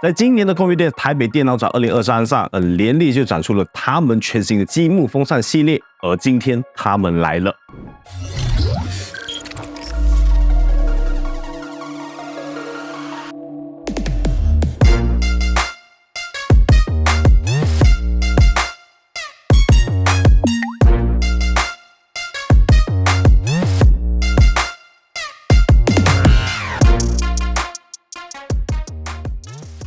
在今年的 Computex 台北电脑展2023上，联力就展出了他们全新的积木风扇系列，而今天他们来了。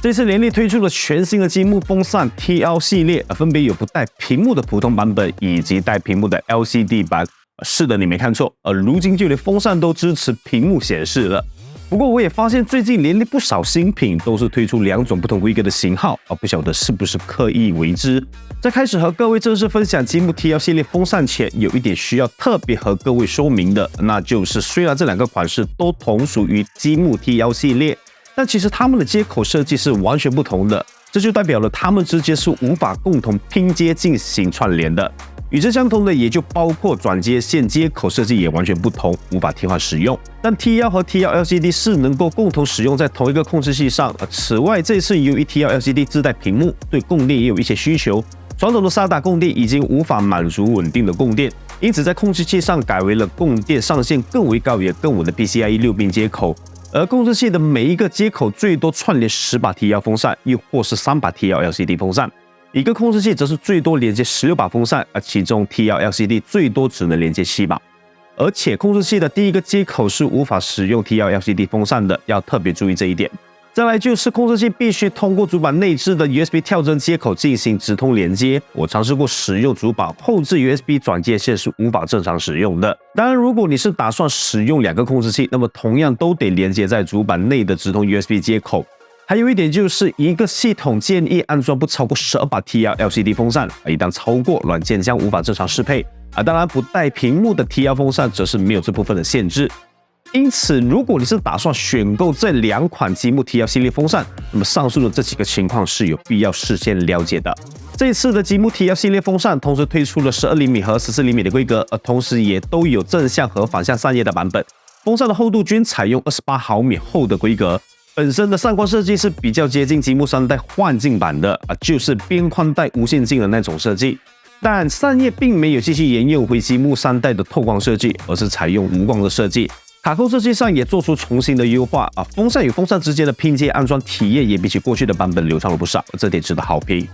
这次联力推出了全新的积木风扇 TL 系列，分别有不带屏幕的普通版本以及带屏幕的 LCD 版。是的，你没看错，如今就连风扇都支持屏幕显示了。不过我也发现最近联力不少新品都是推出2种不同规格的型号，不晓得是不是刻意为之。在开始和各位正式分享积木 TL 系列风扇前，有一点需要特别和各位说明的，那就是虽然这2个款式都同属于积木 TL 系列，但其实它们的接口设计是完全不同的，这就代表了它们之间是无法共同拼接进行串联的。与之相同的也就包括转接线接口设计也完全不同，无法替换使用。但 TL 和 TL LCD 是能够共同使用在同一个控制器上。此外，这次由于 TL LCD 自带屏幕，对供电也有一些需求。传统的SATA供电已经无法满足稳定的供电，因此在控制器上改为了供电上限更为高也更稳的 PCIe 6 pin 接口。而控制器的每一个接口最多串联10把 TL 风扇，又或是3把 TL LCD 风扇。一个控制器则是最多连接16把风扇，而其中 TL LCD 最多只能连接7把。而且控制器的第一个接口是无法使用 TL LCD 风扇的，要特别注意这一点。再来就是控制器必须通过主板内置的 USB 跳针接口进行直通连接。我尝试过使用主板后置 USB 转接线是无法正常使用的。当然，如果你是打算使用2个控制器，那么同样都得连接在主板内的直通 USB 接口。还有一点就是一个系统建议安装不超过12把 TL LCD 风扇，一旦超过，软件将无法正常适配。当然不带屏幕的 TL 风扇则是没有这部分的限制。因此，如果你是打算选购这2款积木 TL 系列风扇，那么上述的这几个情况是有必要事先了解的。这次的积木 TL 系列风扇同时推出了12厘米和14厘米的规格，同时也都有正向和反向散热的版本。风扇的厚度均采用28毫米厚的规格。本身的散光设计是比较接近积木3代幻境版的，就是边框带无线镜的那种设计。但散热并没有继续沿用回积木3代的透光设计，而是采用无光的设计。卡扣设计上也做出重新的优化，风扇与风扇之间的拼接安装体验也比起过去的版本流畅了不少，这点值得好评。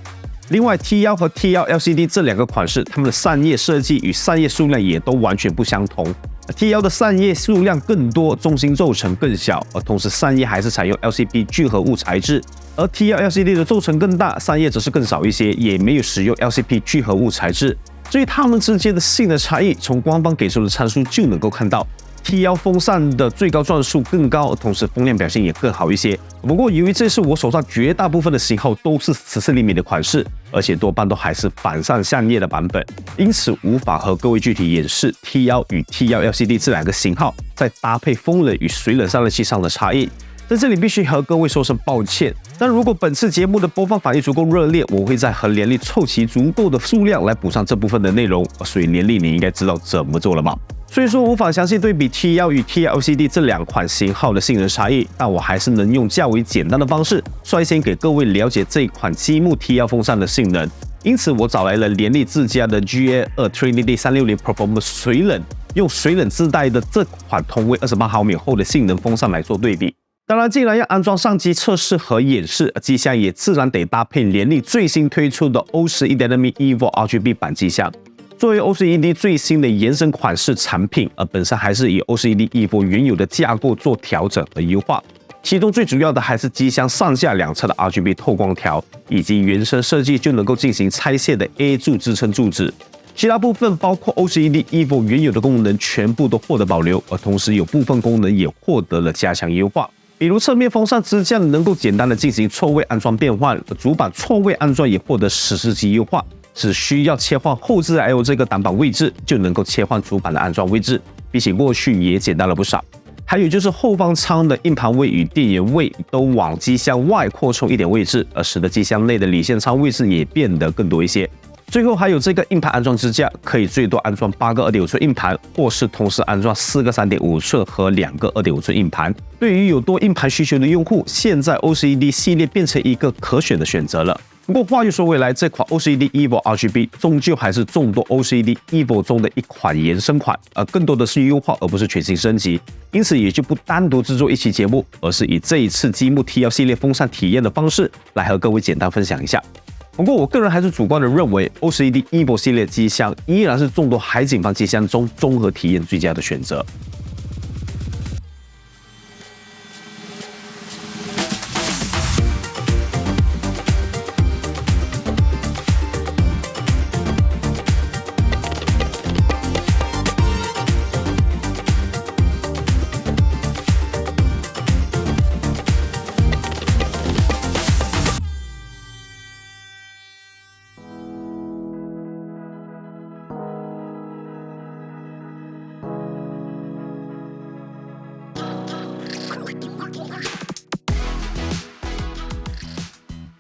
另外 TL 和 TL LCD 这2个款式，它们的散热设计与散热数量也都完全不相同。TL 的散热数量更多，中心轴承更小，同时散热还是采用 LCP 聚合物材质，而 TL LCD 的轴承更大，散热则是更少一些，也没有使用 LCP 聚合物材质。至于它们之间的性能差异，从官方给出的参数就能够看到。TL 风扇的最高转速更高，同时风量表现也更好一些。不过，由于这次我手上绝大部分的型号都是14厘米的款式，而且多半都还是反向散热的版本，因此无法和各位具体演示 TL 与 TL LCD 这2个型号在搭配风冷与水冷散热器上的差异。在这里必须和各位说声抱歉，但如果本次节目的播放反应足够热烈，我会再和联力凑齐足够的数量来补上这部分的内容。所以联力你应该知道怎么做了吧？虽说无法详细对比 TL 与 TL LCD 这2款型号的性能差异，但我还是能用较为简单的方式率先给各位了解这款积木 TL 风扇的性能。因此，我找来了联力自家的 GA2 Trinity 360 Performance 水冷，用水冷自带的这款同为28毫米厚的性能风扇来做对比。当然，既然要安装上机测试和演示，机箱也自然得搭配联力最新推出的 O11 Evo RGB 版机箱。作为 O11 最新的延伸款式产品，本身还是以 O11 Evo 原有的架构做调整和优化。其中最主要的还是机箱上下2侧的 RGB 透光条，以及原生设计就能够进行拆卸的 A 柱支撑柱子。其他部分包括 O11 Evo 原有的功能全部都获得保留，而同时有部分功能也获得了加强优化。比如侧面风扇支架能够简单的进行错位安装变换，主板错位安装也获得实时级优化。只需要切换后置 I/O 这个挡板位置，就能够切换主板的安装位置，比起过去也简单了不少。还有就是后方舱的硬盘位与电源位都往机箱外扩充一点位置，使得机箱内的离线舱位置也变得更多一些。最后还有这个硬盘安装支架，可以最多安装8个2.5寸硬盘，或是同时安装4个3.5寸和2个2.5寸硬盘。对于有多硬盘需求的用户，现在 OCED 系列变成一个可选的选择了。不过话又说回来，这款 OCED Evo RGB 终究还是众多 OCED Evo 中的一款延伸款，更多的是优化而不是全新升级，因此也就不单独制作一期节目，而是以这一次积木 TL 系列风扇体验的方式来和各位简单分享一下。不过我个人还是主观的认为 ，OCED Evo 系列机箱依然是众多海景房机箱中综合体验最佳的选择。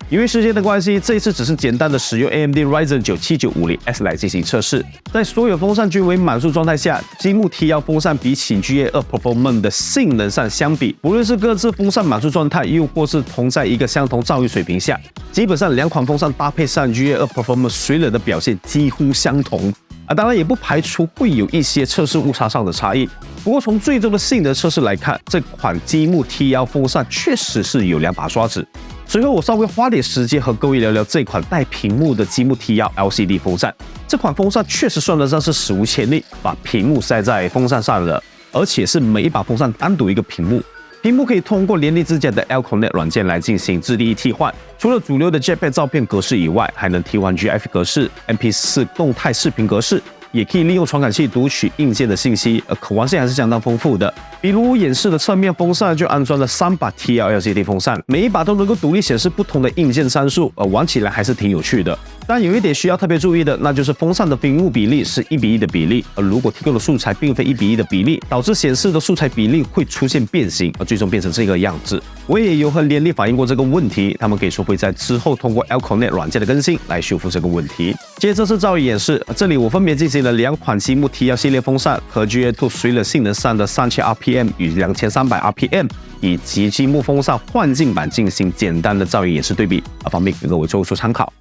因为时间的关系，这一次只是简单的使用 AMD Ryzen 9 7950X 来进行测试。在所有风扇均为满速状态下，积木 TL 风扇比起 GA2 Performance 的性能上相比，不论是各自风扇满速状态，又或是同在一个相同噪音水平下，基本上两款风扇搭配上 GA2 Performance 水冷的表现几乎相同。当然也不排除会有一些测试误差上的差异。不过从最终的性能测试来看，这款积木 TL 风扇确实是有2把刷子。随后我稍微花点时间和各位聊聊这款带屏幕的积木 TL LCD 风扇。这款风扇确实算得上是史无前例，把屏幕塞在风扇上了，而且是每一把风扇单独一个屏幕。屏幕可以通过联立之家的 L-Connect 软件来进行质地替换，除了主流的 JPEG 照片格式以外，还能替换 GIF 格式、MP4 动态视频格式，也可以利用传感器读取硬件的信息，可玩性还是相当丰富的。比如演示的侧面风扇就安装了3把 TL LCD 风扇，每一把都能够独立显示不同的硬件参数，玩起来还是挺有趣的。但有一点需要特别注意的，那就是风扇的屏幕比例是1:1的比例，如果提供的素材并非1:1的比例，导致显示的素材比例会出现变形，最终变成这个样子。我也有和联立反映过这个问题，他们给说会在之后通过 L-Connect 软件的更新来修复这个问题。接着是噪音演示，这里我分别进行了2款积木 TL 系列风扇和 GA2 水冷性能上的3000 RPM 与2300 RPM， 以及积木风扇幻境版进行简单的噪音演示对比，方便给各位做出参考。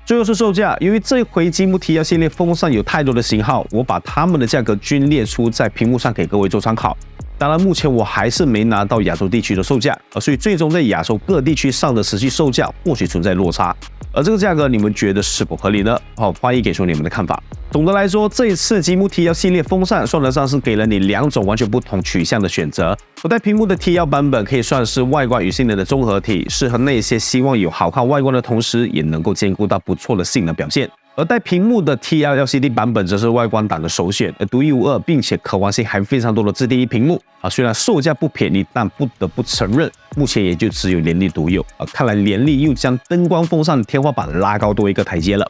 最后是售价，由于这回积木 TL 系列风扇有太多的型号，我把它们的价格均列出在屏幕上给各位做参考。当然，目前我还是没拿到亚洲地区的售价，所以最终在亚洲各地区上的实际售价或许存在落差。而这个价格你们觉得是否合理呢？欢迎给出你们的看法。总的来说，这一次积木 TL 系列风扇算得上是给了你2种完全不同取向的选择。不带屏幕的 TL 版本可以算是外观与性能的综合体，适合那些希望有好看外观的同时，也能够兼顾到不错的性能表现。而带屏幕的 TL LCD 版本则是外观党的首选，独一无二，并且可玩性还非常多的自定义屏幕虽然售价不便宜，但不得不承认，目前也就只有联立独有看来联立又将灯光风扇的天花板拉高多一个台阶了。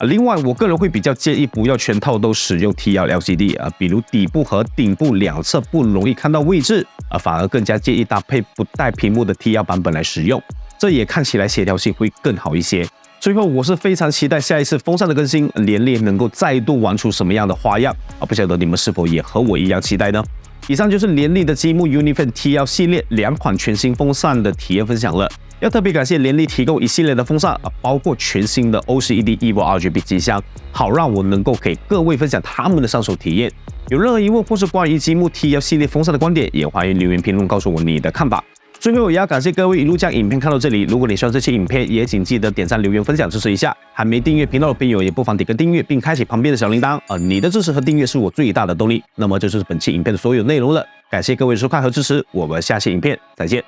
另外，我个人会比较建议不要全套都使用 TL LCD 比如底部和顶部两侧不容易看到位置反而更加建议搭配不带屏幕的 TL 版本来使用，这也看起来协调性会更好一些。最后，我是非常期待下一次风扇的更新，联立能够再度玩出什么样的花样不晓得你们是否也和我一样期待呢？以上就是联立的积木 Unifan TL 系列2款全新风扇的体验分享了。要特别感谢联立提供一系列的风扇包括全新的 OCED Evo RGB 机箱，好让我能够给各位分享他们的上手体验。有任何疑问或是关于积木 TL 系列风扇的观点，也欢迎留言评论告诉我你的看法。最后也要感谢各位一路将影片看到这里，如果你喜欢这期影片，也请记得点赞、留言、分享支持一下。还没订阅频道的朋友，也不妨点个订阅，并开启旁边的小铃铛你的支持和订阅是我最大的动力。那么这就是本期影片的所有内容了，感谢各位的收看和支持，我们下期影片再见。